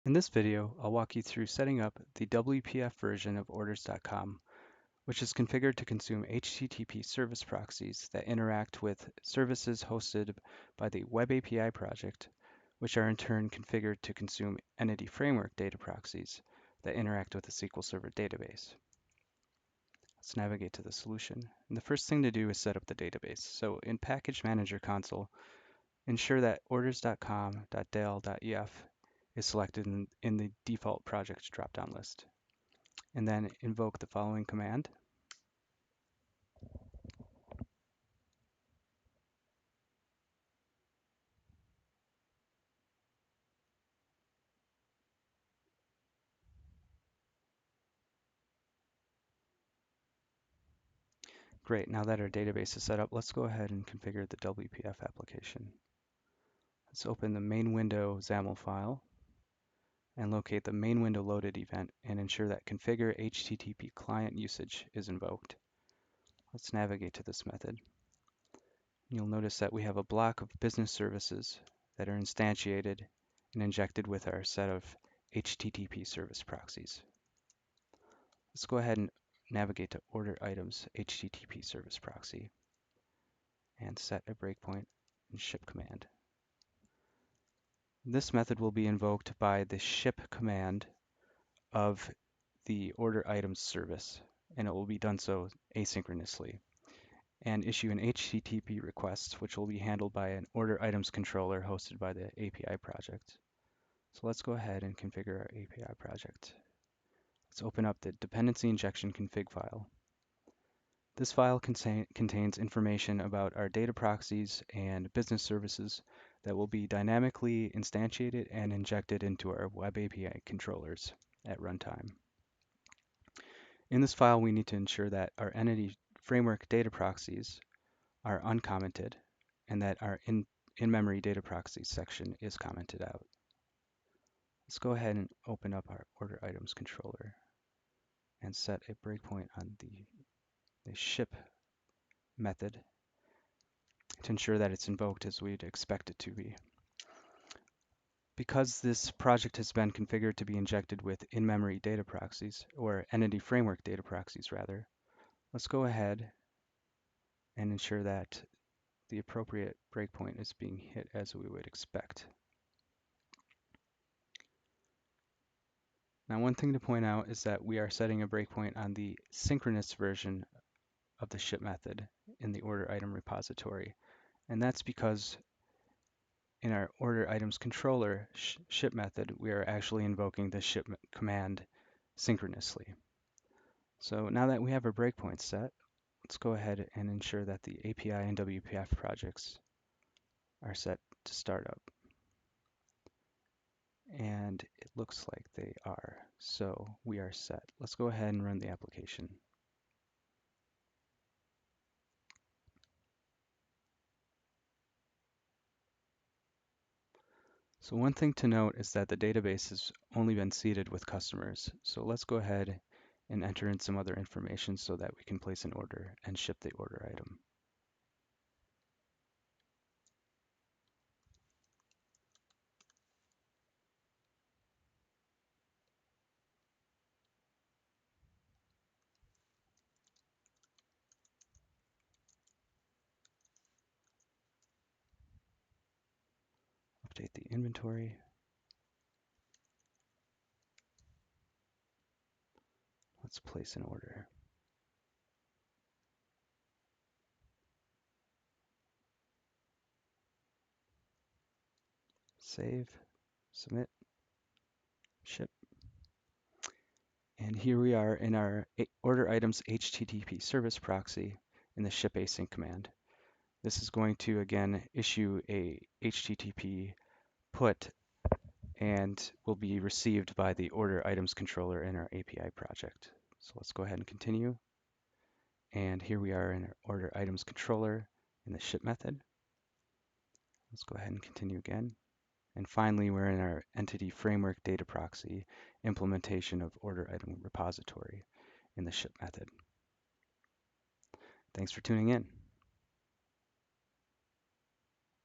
In this video, I'll walk you through setting up the WPF version of orders.com, which is configured to consume HTTP service proxies that interact with services hosted by the WebApi project, which are in turn configured to consume Entity Framework data proxies that interact with the SQL Server database. Let's navigate to the solution. And the first thing to do is set up the database. So in Package Manager console, ensure that orders.com.dal.ef is selected in the default project drop-down list. And then invoke the following command. Great, now that our database is set up, let's go ahead and configure the WPF application. Let's open the main window XAML file and locate the main window loaded event and ensure that configure HttpClient usage is invoked. Let's navigate to this method. You'll notice that we have a block of business services that are instantiated and injected with our set of HTTP service proxies. Let's go ahead and navigate to order items HTTP service proxy and set a breakpoint in ship command. This method will be invoked by the ship command of the order items service, and it will be done so asynchronously, and issue an HTTP request, which will be handled by an order items controller hosted by the API project. So let's go ahead and configure our API project. Let's open up the dependency injection config file. This file contains information about our data proxies and business services that will be dynamically instantiated and injected into our web API controllers at runtime. In this file, we need to ensure that our entity framework data proxies are uncommented and that our in-memory data proxies section is commented out. Let's go ahead and open up our order items controller and set a breakpoint on the ship method to ensure that it's invoked as we'd expect it to be. Because this project has been configured to be injected with in-memory data proxies, or entity framework data proxies rather, let's go ahead and ensure that the appropriate breakpoint is being hit as we would expect. Now, one thing to point out is that we are setting a breakpoint on the synchronous version of the ship method in the order item repository. And that's because in our order items controller ship method, we are actually invoking the ship command synchronously. So now that we have our breakpoint set, let's go ahead and ensure that the API and WPF projects are set to start up. And it looks like they are. So we are set. Let's go ahead and run the application. So one thing to note is that the database has only been seeded with customers. So let's go ahead and enter in some other information so that we can place an order and ship the order item. Update the inventory. Let's place an order. Save, submit, ship. And here we are in our order items HTTP service proxy in the ship async command. This is going to again issue a HTTP put and will be received by the order items controller in our API project. So let's go ahead and continue. And here we are in our order items controller in the ship method. Let's go ahead and continue again. And finally, we're in our entity framework data proxy implementation of order item repository in the ship method. Thanks for tuning in.